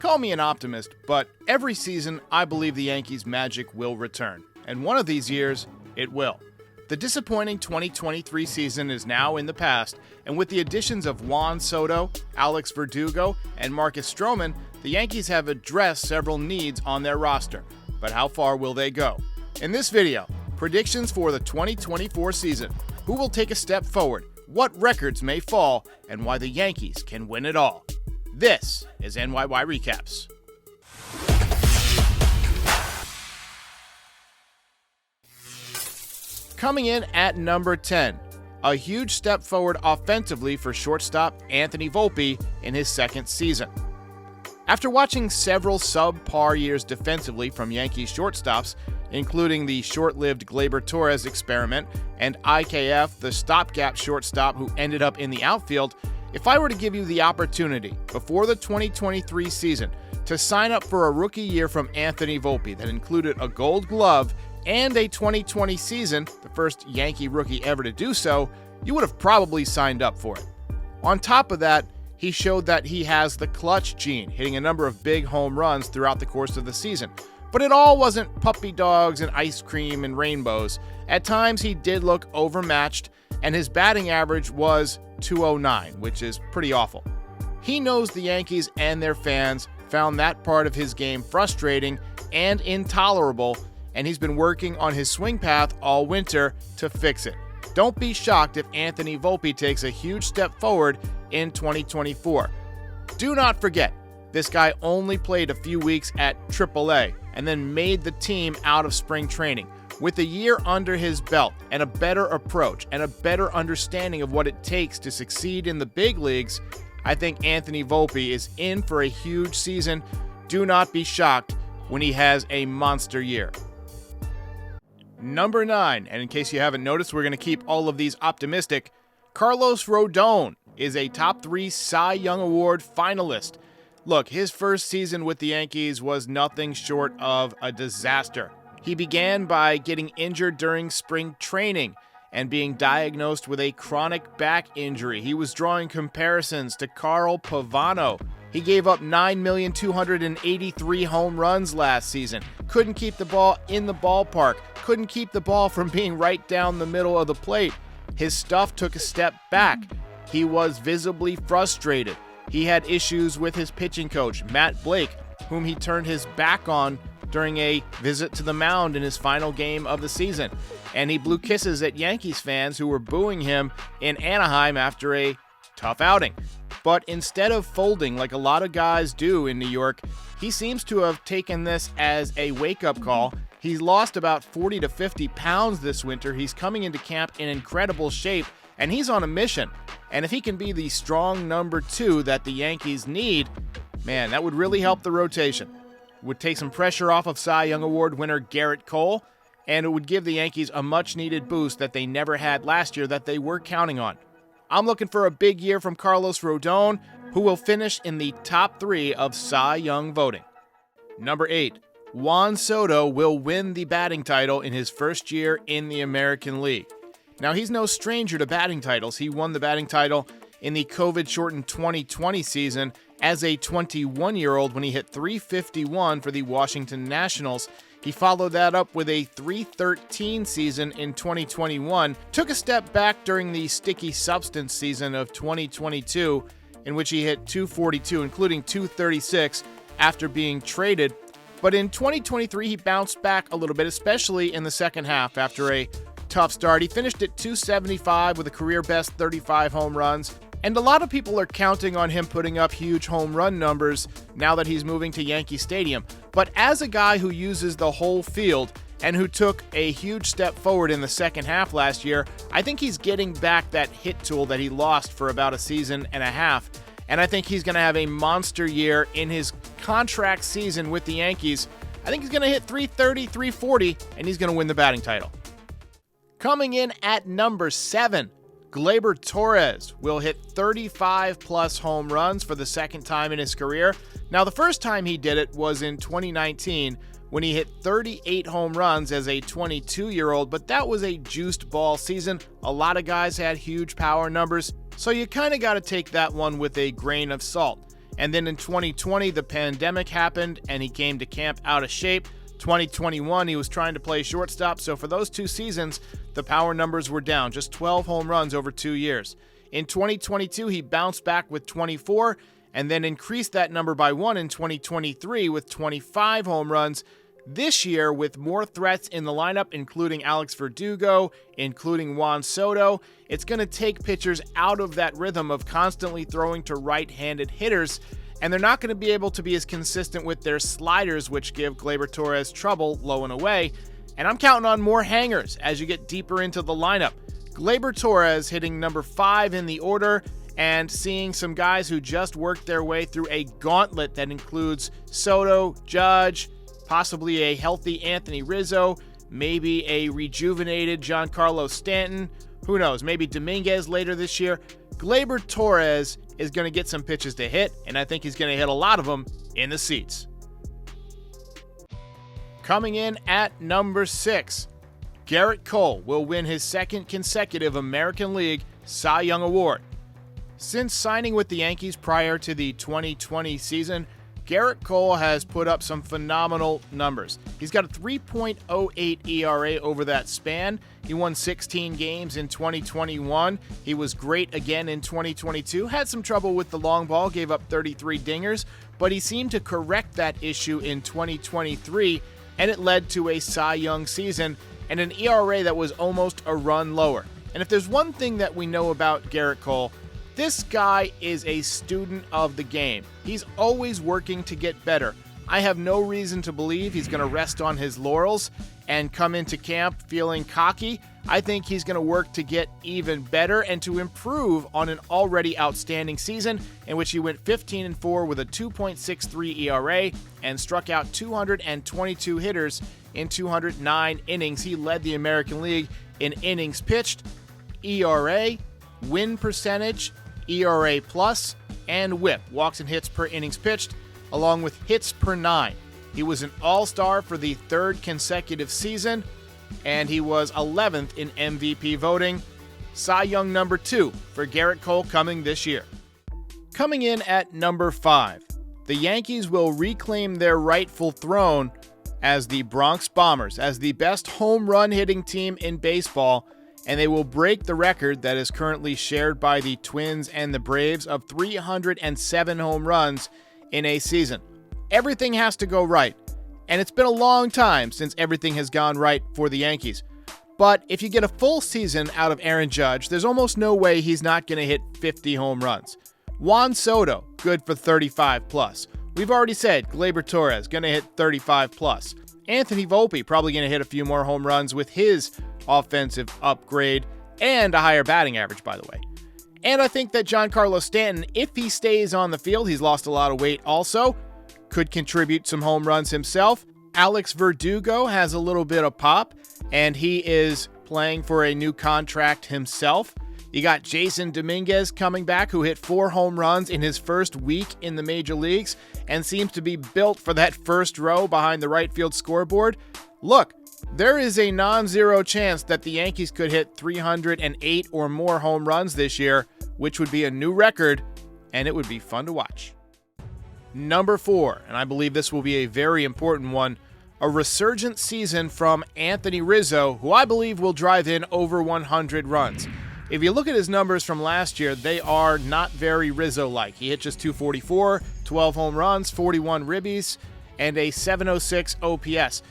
Call me an optimist, but every season I believe the Yankees' magic will return. And one of these years, it will. The disappointing 2023 season is now in the past, and with the additions of Juan Soto, Alex Verdugo, and Marcus Stroman, the Yankees have addressed several needs on their roster. But how far will they go? In this video, predictions for the 2024 season. Who will take a step forward? What records may fall? And why the Yankees can win it all. This is NYY Recaps. Coming in at number 10, a huge step forward offensively for shortstop Anthony Volpe in his second season. After watching several subpar years defensively from Yankees shortstops, including the short-lived Gleyber Torres experiment and IKF, the stopgap shortstop who ended up in the outfield, if I were to give you the opportunity before the 2023 season to sign up for a rookie year from Anthony Volpe that included a Gold Glove and a 2020 season, the first Yankee rookie ever to do so, you would have probably signed up for it. On top of that, he showed that he has the clutch gene, hitting a number of big home runs throughout the course of the season. But it all wasn't puppy dogs and ice cream and rainbows. At times he did look overmatched, and his batting average was .209, which is pretty awful. He knows the Yankees and their fans found that part of his game frustrating and intolerable, and he's been working on his swing path all winter to fix it. Don't be shocked if Anthony Volpe takes a huge step forward in 2024. Do not forget, this guy only played a few weeks at AAA and then made the team out of spring training. With a year under his belt and a better approach and a better understanding of what it takes to succeed in the big leagues, I think Anthony Volpe is in for a huge season. Do not be shocked when he has a monster year. Number 9, and in case you haven't noticed, we're going to keep all of these optimistic. Carlos Rodon is a top 3 Cy Young Award finalist. Look, his first season with the Yankees was nothing short of a disaster. He began by getting injured during spring training and being diagnosed with a chronic back injury. He was drawing comparisons to Carl Pavano. He gave up 9,283 home runs last season. Couldn't keep the ball in the ballpark. Couldn't keep the ball from being right down the middle of the plate. His stuff took a step back. He was visibly frustrated. He had issues with his pitching coach, Matt Blake, whom he turned his back on during a visit to the mound in his final game of the season. And he blew kisses at Yankees fans who were booing him in Anaheim after a tough outing. But instead of folding like a lot of guys do in New York, he seems to have taken this as a wake-up call. He's lost about 40 to 50 pounds this winter. He's coming into camp in incredible shape, and he's on a mission. And if he can be the strong number 2 that the Yankees need, man, that would really help the rotation. It would take some pressure off of Cy Young Award winner Gerrit Cole, and it would give the Yankees a much-needed boost that they never had last year that they were counting on. I'm looking for a big year from Carlos Rodon, who will finish in the top 3 of Cy Young voting. Number 8, Juan Soto will win the batting title in his first year in the American League. Now, he's no stranger to batting titles. He won the batting title in the COVID-shortened 2020 season as a 21-year-old when he hit .351 for the Washington Nationals. He followed that up with a .313 season in 2021, took a step back during the sticky substance season of 2022, in which he hit .242, including .236 after being traded. But in 2023, he bounced back a little bit, especially in the second half after a tough start. He finished at .275 with a career-best 35 home runs. And a lot of people are counting on him putting up huge home run numbers now that he's moving to Yankee Stadium. But as a guy who uses the whole field and who took a huge step forward in the second half last year, I think he's getting back that hit tool that he lost for about a season and a half. And I think he's going to have a monster year in his contract season with the Yankees. I think he's going to hit .330, .340, and he's going to win the batting title. Coming in at number 7, Gleyber Torres will hit 35-plus home runs for the second time in his career. Now, the first time he did it was in 2019 when he hit 38 home runs as a 22-year-old, but that was a juiced ball season. A lot of guys had huge power numbers, so you kind of got to take that one with a grain of salt. And then in 2020, the pandemic happened and he came to camp out of shape. 2021, he was trying to play shortstop, so for those 2 seasons, the power numbers were down, just 12 home runs over 2 years. In 2022, he bounced back with 24, and then increased that number by 1 in 2023 with 25 home runs. This year, with more threats in the lineup, including Alex Verdugo, including Juan Soto, it's going to take pitchers out of that rhythm of constantly throwing to right-handed hitters, and they're not going to be able to be as consistent with their sliders, which give Gleyber Torres trouble low and away. And I'm counting on more hangers as you get deeper into the lineup. Gleyber Torres hitting number 5 in the order, and seeing some guys who just worked their way through a gauntlet that includes Soto, Judge, possibly a healthy Anthony Rizzo, maybe a rejuvenated Giancarlo Stanton, who knows, maybe Dominguez later this year. Gleyber Torres is going to get some pitches to hit, and I think he's going to hit a lot of them in the seats. Coming in at number 6, Gerrit Cole will win his 2nd consecutive American League Cy Young Award. Since signing with the Yankees prior to the 2020 season, Gerrit Cole has put up some phenomenal numbers. He's got a 3.08 ERA over that span. He won 16 games in 2021. He was great again in 2022. Had some trouble with the long ball, gave up 33 dingers, but he seemed to correct that issue in 2023, and it led to a Cy Young season and an ERA that was almost a run lower. And if there's one thing that we know about Gerrit Cole, this guy is a student of the game. He's always working to get better. I have no reason to believe he's going to rest on his laurels and come into camp feeling cocky. I think he's going to work to get even better and to improve on an already outstanding season in which he went 15-4 with a 2.63 ERA and struck out 222 hitters in 209 innings. He led the American League in innings pitched, ERA, win percentage, ERA plus, and WHIP, walks and hits per innings pitched, along with hits per 9. He was an all-star for the 3rd consecutive season, and he was 11th in MVP voting. Cy Young number 2 for Gerrit Cole coming this year. Coming in at number 5, the Yankees will reclaim their rightful throne as the Bronx Bombers, as the best home run hitting team in baseball, and they will break the record that is currently shared by the Twins and the Braves of 307 home runs in a season. Everything has to go right, and it's been a long time since everything has gone right for the Yankees. But if you get a full season out of Aaron Judge, there's almost no way he's not going to hit 50 home runs. Juan Soto, good for 35 plus. We've already said Gleyber Torres, going to hit 35 plus. Anthony Volpe, probably going to hit a few more home runs with his offensive upgrade and a higher batting average, by the way. And I think that Giancarlo Stanton, if he stays on the field, he's lost a lot of weight also, could contribute some home runs himself. Alex Verdugo has a little bit of pop, and he is playing for a new contract himself. You got Jasson Dominguez coming back, who hit 4 home runs in his first week in the major leagues and seems to be built for that first row behind the right field scoreboard. Look, there is a non-zero chance that the Yankees could hit 308 or more home runs this year, which would be a new record, and it would be fun to watch. Number 4, and I believe this will be a very important one, a resurgent season from Anthony Rizzo, who I believe will drive in over 100 runs. If you look at his numbers from last year, they are not very Rizzo-like. He hit just 244, 12 home runs, 41 ribbies, and a 706 OPS.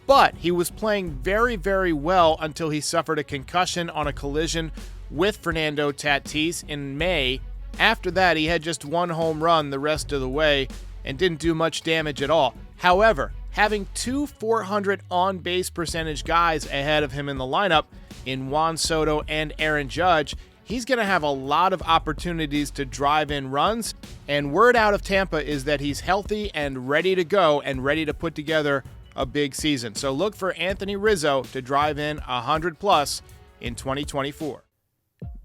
But he was playing very, very well until he suffered a concussion on a collision with Fernando Tatis in May. After that, he had just 1 home run the rest of the way and didn't do much damage at all. However, having 2 400 on-base percentage guys ahead of him in the lineup in Juan Soto and Aaron Judge, he's going to have a lot of opportunities to drive in runs. And word out of Tampa is that he's healthy and ready to go and ready to put together a big season. So look for Anthony Rizzo to drive in 100 plus in 2024.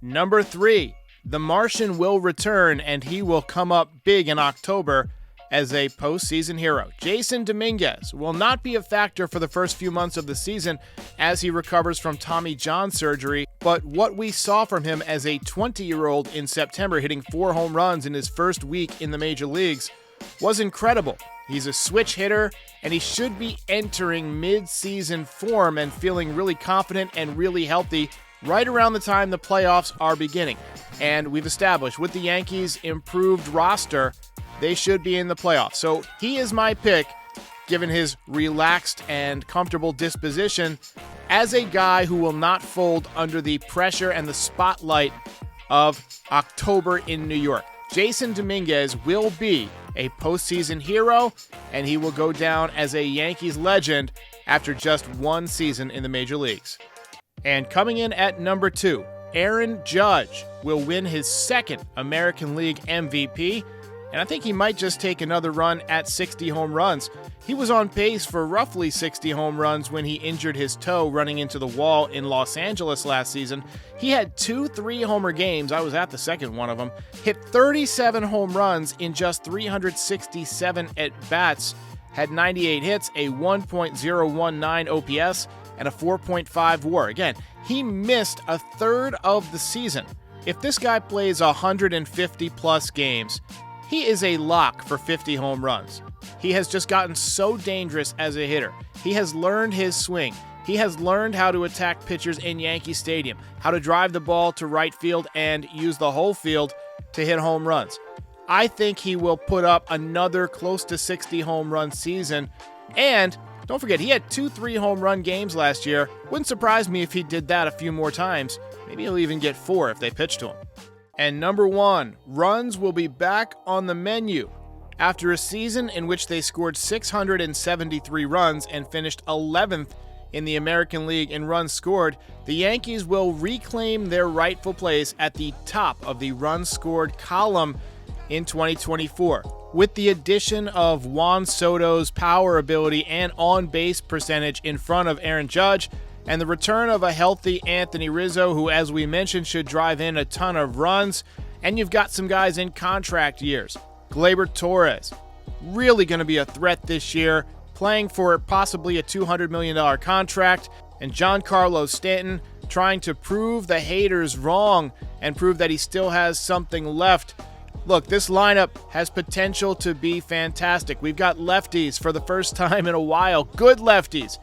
Number 3, the Martian will return, and he will come up big in October as a postseason hero. Jasson Dominguez will not be a factor for the first few months of the season as he recovers from Tommy John surgery, but what we saw from him as a 20-year-old in September, hitting 4 home runs in his first week in the major leagues, was incredible. He's a switch hitter, and he should be entering mid-season form and feeling really confident and really healthy right around the time the playoffs are beginning. And we've established with the Yankees' improved roster, they should be in the playoffs. So he is my pick, given his relaxed and comfortable disposition, as a guy who will not fold under the pressure and the spotlight of October in New York. Jasson Dominguez will be a postseason hero, and he will go down as a Yankees legend after just 1 season in the major leagues. And coming in at number 2, Aaron Judge will win his 2nd American League MVP, and I think he might just take another run at 60 home runs. He was on pace for roughly 60 home runs when he injured his toe running into the wall in Los Angeles last season. He had 2 3-homer games. I was at the second one of them. Hit 37 home runs in just 367 at-bats. Had 98 hits, a 1.019 OPS, and a 4.5 WAR. Again, he missed a third of the season. If this guy plays 150-plus games, he is a lock for 50 home runs. He has just gotten so dangerous as a hitter. He has learned his swing. He has learned how to attack pitchers in Yankee Stadium, how to drive the ball to right field and use the whole field to hit home runs. I think he will put up another close to 60 home run season. And don't forget, he had 2 3-home run games last year. Wouldn't surprise me if he did that a few more times. Maybe he'll even get 4 if they pitch to him. And number 1, runs will be back on the menu. After a season in which they scored 673 runs and finished 11th in the American League in runs scored, the Yankees will reclaim their rightful place at the top of the runs scored column in 2024. With the addition of Juan Soto's power ability and on-base percentage in front of Aaron Judge, and the return of a healthy Anthony Rizzo, who, as we mentioned, should drive in a ton of runs, and you've got some guys in contract years. Gleyber Torres, really going to be a threat this year, playing for possibly a $200 million contract, and Giancarlo Stanton trying to prove the haters wrong and prove that he still has something left. Look, this lineup has potential to be fantastic. We've got lefties for the first time in a while, good lefties.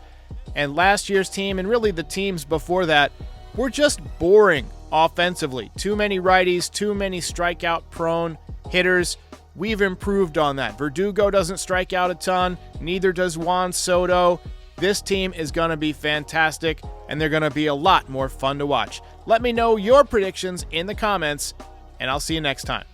And last year's team, and really the teams before that, were just boring offensively. Too many righties, too many strikeout-prone hitters. We've improved on that. Verdugo doesn't strike out a ton, neither does Juan Soto. This team is going to be fantastic, and they're going to be a lot more fun to watch. Let me know your predictions in the comments, and I'll see you next time.